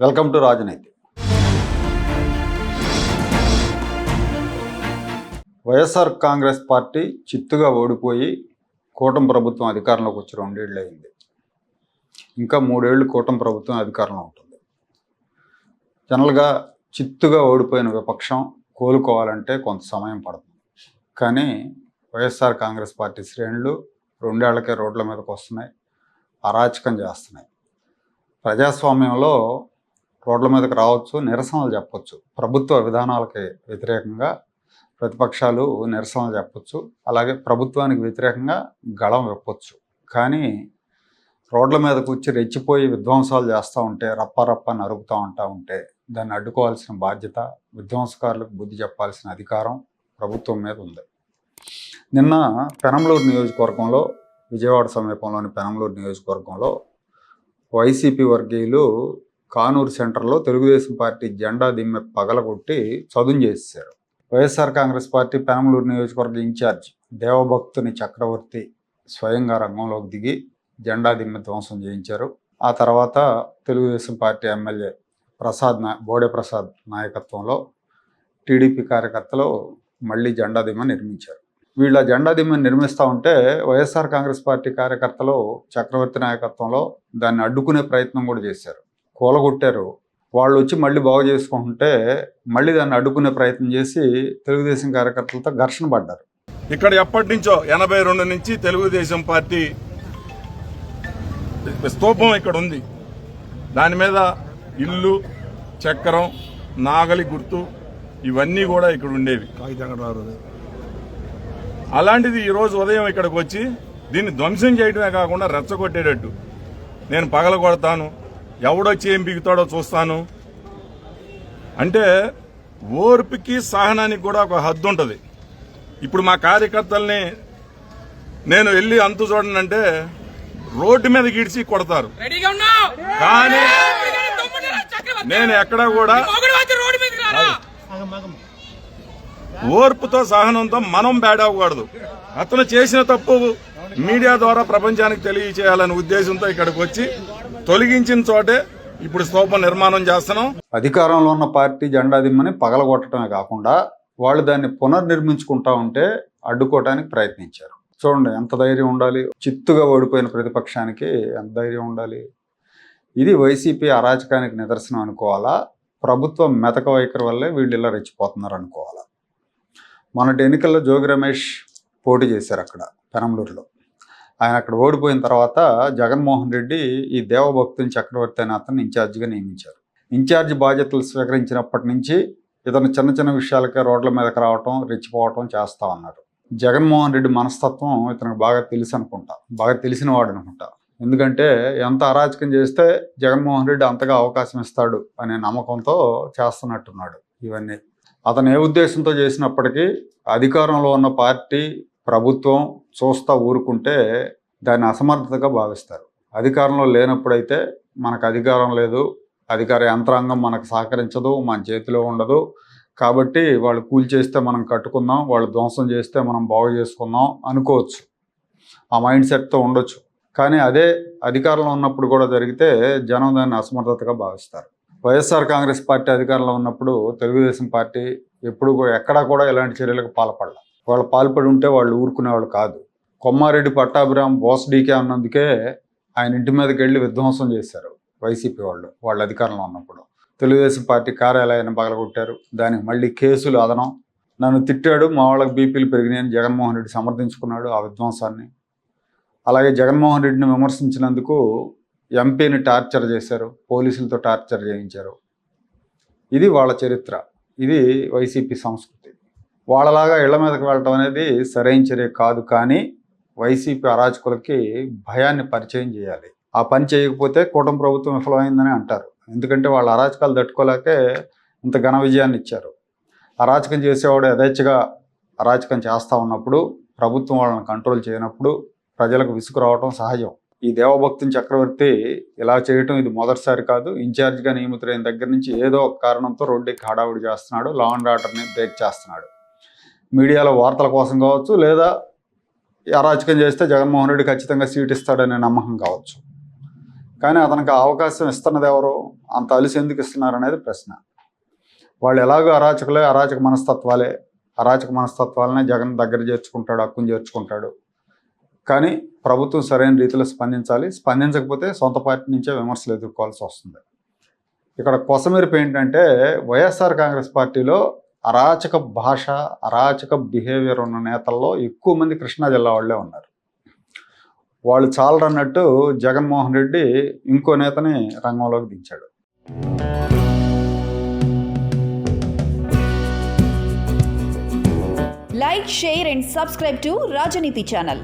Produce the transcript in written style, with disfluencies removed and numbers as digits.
Welcome to రాజనీతి. YSR Congress party చిత్తుగా ఓడిపోయి కూటమి ప్రభుత్వం అధికారంలోకి వచ్చి 2 ఏళ్ళు అయింది. ఇంకా 3 ఏళ్ళు కూటమి ప్రభుత్వం అధికారంలో ఉంటుంది. జనరల్గా చిత్తుగా ఓడిపోయిన విపక్షం కోలుకోవాలంటే కొంత సమయం పడుతుంది. కానీ వైఎస్ఆర్ కాంగ్రెస్ పార్టీ శ్రేణులు 2 ఏళ్లకే రోడ్ల మీదకి వస్తున్నాయి, అరాచకం చేస్తున్నాయి. ప్రజాస్వామ్యంలో రోడ్ల మీదకి రావచ్చు, నిరసనలు చెప్పచ్చు. ప్రభుత్వ విధానాలకి వ్యతిరేకంగా ప్రతిపక్షాలు నిరసనలు చెప్పచ్చు, అలాగే ప్రభుత్వానికి వ్యతిరేకంగా గళం విప్పొచ్చు. కానీ రోడ్ల మీదకు వచ్చి రెచ్చిపోయి విధ్వంసాలు చేస్తూ ఉంటే, రప్ప నరుకుతూ ఉంటే దాన్ని అడ్డుకోవాల్సిన బాధ్యత, విధ్వంసకారులకు బుద్ధి చెప్పాల్సిన అధికారం ప్రభుత్వం మీద ఉంది. నిన్న పెనంలూరు నియోజకవర్గంలో, విజయవాడ సమీపంలోని పెనంలూరు నియోజకవర్గంలో వైసీపీ వర్గీయులు కానూరు సెంటర్లో తెలుగుదేశం పార్టీ జెండా దిమ్మె పగలగొట్టి చదును చేశారు. వైఎస్ఆర్ కాంగ్రెస్ పార్టీ పెనంలూరు నియోజకవర్గ ఇన్ఛార్జ్ దేవభక్తుని చక్రవర్తి స్వయంగా రంగంలోకి దిగి జెండా దిమ్మె ధ్వంసం చేయించారు. ఆ తర్వాత తెలుగుదేశం పార్టీ ఎమ్మెల్యే బోడే ప్రసాద్ నాయకత్వంలో టీడీపీ కార్యకర్తలు మళ్ళీ జెండా దిమ్మ నిర్మించారు. వీళ్ళ జెండా దిమ్మ నిర్మిస్తూ ఉంటే వైఎస్ఆర్ కాంగ్రెస్ పార్టీ కార్యకర్తలు చక్రవర్తి నాయకత్వంలో దాన్ని అడ్డుకునే ప్రయత్నం కూడా చేశారు, కూలగొట్టారు. వాళ్ళు వచ్చి మళ్ళీ బాగు చేసుకుంటుంటే మళ్ళీ దాన్ని అడ్డుకునే ప్రయత్నం చేసి తెలుగుదేశం కార్యకర్తలతో ఘర్షణ పడ్డారు. ఇక్కడ ఎప్పటి నుంచో 82 నుంచి తెలుగుదేశం పార్టీ స్తూపం ఇక్కడ ఉంది. దాని మీద ఇల్లు, చక్రం, నాగలి గుర్తు ఇవన్నీ కూడా ఇక్కడ ఉండేవి. అలాంటిది ఈరోజు ఉదయం ఇక్కడికి వచ్చి దీన్ని ధ్వంసం చేయడమే కాకుండా రెచ్చగొట్టేటట్టు, నేను పగల కొడతాను, ఎవడొచ్చి ఏం బిగుతాడో చూస్తాను అంటే, ఓర్పుకి సహనానికి కూడా ఒక హద్దు ఉంటుంది. ఇప్పుడు మా కార్యకర్తల్ని నేను వెళ్ళి అంతు చూడనంటే రోడ్డు మీద గిడిచి కొడతారు. కానీ నేను ఎక్కడా కూడా ఓర్పుతో సహనంతో మనం బేడవకూడదు. అతను చేసిన తప్పు మీడియా ద్వారా ప్రపంచానికి తెలియచేయాలనే ఉద్దేశంతో ఇక్కడికి వచ్చి తొలగించిన చోటే ఇప్పుడు స్తూపం నిర్మాణం చేస్తున్నాం. అధికారంలో ఉన్న పార్టీ జెండా దిమ్మని పగలగొట్టడమే కాకుండా వాళ్ళు దాన్ని పునర్నిర్మించుకుంటా ఉంటే అడ్డుకోవటానికి ప్రయత్నించారు. చూడండి ఎంత ధైర్యం ఉండాలి. చిత్తుగా ఓడిపోయిన ప్రతిపక్షానికి ఎంత ధైర్యం ఉండాలి. ఇది వైసీపీ అరాచకానికి నిదర్శనం అనుకోవాలా, ప్రభుత్వం మెతక వైఖరి వల్లే వీళ్ళు ఇలా రెచ్చిపోతున్నారు అనుకోవాలా? మొన్నటి ఎన్నికల్లో జోగి రమేష్ పోటీ చేశారు అక్కడ పెనంలూరులో. ఆయన అక్కడ ఓడిపోయిన తర్వాత జగన్మోహన్ రెడ్డి ఈ దేవభక్తుని చక్రవర్తి అనే అతన్ని ఇన్ఛార్జిగా నియమించారు. ఇన్ఛార్జి బాధ్యతలు స్వీకరించినప్పటి నుంచి ఇతను చిన్న విషయాలకే రోడ్ల మీదకి రావటం, రెచ్చిపోవటం చేస్తూ ఉన్నారు. జగన్మోహన్ రెడ్డి మనస్తత్వం ఇతనికి బాగా తెలుసు అనుకుంటా, బాగా తెలిసిన వాడు అనుకుంటా. ఎందుకంటే ఎంత అరాచకం చేస్తే జగన్మోహన్ రెడ్డి అంతగా అవకాశం ఇస్తాడు అనే నమ్మకంతో చేస్తున్నట్టున్నాడు ఇవన్నీ. అతను ఏ ఉద్దేశంతో చేసినప్పటికీ అధికారంలో ఉన్న పార్టీ, ప్రభుత్వం చూస్తా ఊరుకుంటే దాన్ని అసమర్థతగా భావిస్తారు. అధికారంలో లేనప్పుడైతే మనకు అధికారం లేదు, అధికార యంత్రాంగం మనకు సహకరించదు, మన చేతిలో ఉండదు, కాబట్టి వాళ్ళు కూల్చేస్తే మనం కట్టుకుందాం, వాళ్ళు ధ్వంసం చేస్తే మనం బాగు చేసుకుందాం అనుకోవచ్చు. ఆ మైండ్ సెట్తో ఉండొచ్చు. కానీ అదే అధికారంలో ఉన్నప్పుడు కూడా జరిగితే జనం దాన్ని అసమర్థతగా భావిస్తారు. వైఎస్ఆర్ కాంగ్రెస్ పార్టీ అధికారంలో ఉన్నప్పుడు తెలుగుదేశం పార్టీ ఎప్పుడు ఎక్కడా కూడా ఇలాంటి చర్యలకు పాల్పడాల. వాళ్ళు పాల్పడి ఉంటే వాళ్ళు ఊరుకునేవాళ్ళు కాదు. కొమ్మారెడ్డి పట్టాభిరామ్ బోస్ డీకే అన్నందుకే ఆయన ఇంటి మీదకి వెళ్ళి విధ్వంసం చేశారు వైసీపీ వాళ్ళ అధికారంలో ఉన్నప్పుడు. తెలుగుదేశం పార్టీ కార్యాలయాన్ని పగలగొట్టారు. దానికి మళ్ళీ కేసులు అదనం. నన్ను తిట్టాడు, మా వాళ్ళకి బీపీలు పెరిగినాయని జగన్మోహన్ రెడ్డి సమర్థించుకున్నాడు ఆ విధ్వంసాన్ని. అలాగే జగన్మోహన్ రెడ్డిని విమర్శించినందుకు ఎంపీని టార్చర్ చేశారు, పోలీసులతో టార్చర్ చేయించారు. ఇది వాళ్ళ చరిత్ర, ఇది వైసీపీ సంస్కృతి. వాళ్ళలాగా ఇళ్ల మీదకి వెళ్ళటం అనేది సరైన చర్య కాదు. కానీ వైసీపీ అరాచకులకి భయాన్ని పరిచయం చేయాలి. ఆ పని చేయకపోతే కూటమి ప్రభుత్వం విఫలమైందని అంటారు. ఎందుకంటే వాళ్ళ అరాచకాలు తట్టుకోలేకే ఇంత ఘన విజయాన్ని ఇచ్చారు. అరాచకం చేసేవాడు యథేచ్ఛగా అరాచకం చేస్తూ ఉన్నప్పుడు, ప్రభుత్వం వాళ్ళని కంట్రోల్ చేయనప్పుడు ప్రజలకు విసుగు రావడం సహజం. ఈ దేవభక్తుని చక్రవర్తి ఇలా చేయటం ఇది మొదటిసారి కాదు. ఇన్ఛార్జిగా నియమితులైన దగ్గర నుంచి ఏదో ఒక కారణంతో రోడ్డుకి హడావుడి చేస్తున్నాడు, లా అండ్ ఆర్డర్ని బ్రేక్ చేస్తున్నాడు. మీడియాలో వార్తల కోసం కావచ్చు, లేదా అరాచకం చేస్తే జగన్మోహన్ రెడ్డి ఖచ్చితంగా సీట్ ఇస్తాడనే నమ్మకం కావచ్చు. కానీ అతనికి ఆ అవకాశం ఇస్తున్నది ఎవరు, అంత అలిసి ఎందుకు ఇస్తున్నారు అనేది ప్రశ్న. వాళ్ళు ఎలాగో అరాచకులే, అరాచక మనస్తత్వాలనే జగన్ దగ్గర చేర్చుకుంటాడు, హక్కును చేర్చుకుంటాడు. కానీ ప్రభుత్వం సరైన రీతిలో స్పందించాలి. స్పందించకపోతే సొంత పార్టీ నుంచే విమర్శలు ఎదుర్కోవాల్సి వస్తుంది. ఇక్కడ కొసమెరుపు ఏంటంటే వైఎస్ఆర్ కాంగ్రెస్ పార్టీలో అరాచక భాష, అరాచక బిహేవియర్ ఉన్న నేతల్లో ఎక్కువ మంది కృష్ణా జిల్లా వాళ్ళే ఉన్నారు. వాళ్ళు చాలరన్నట్టు జగన్మోహన్ రెడ్డి ఇంకో నేతని రంగంలోకి దించాడు. Like, share and subscribe to Rajaniti channel.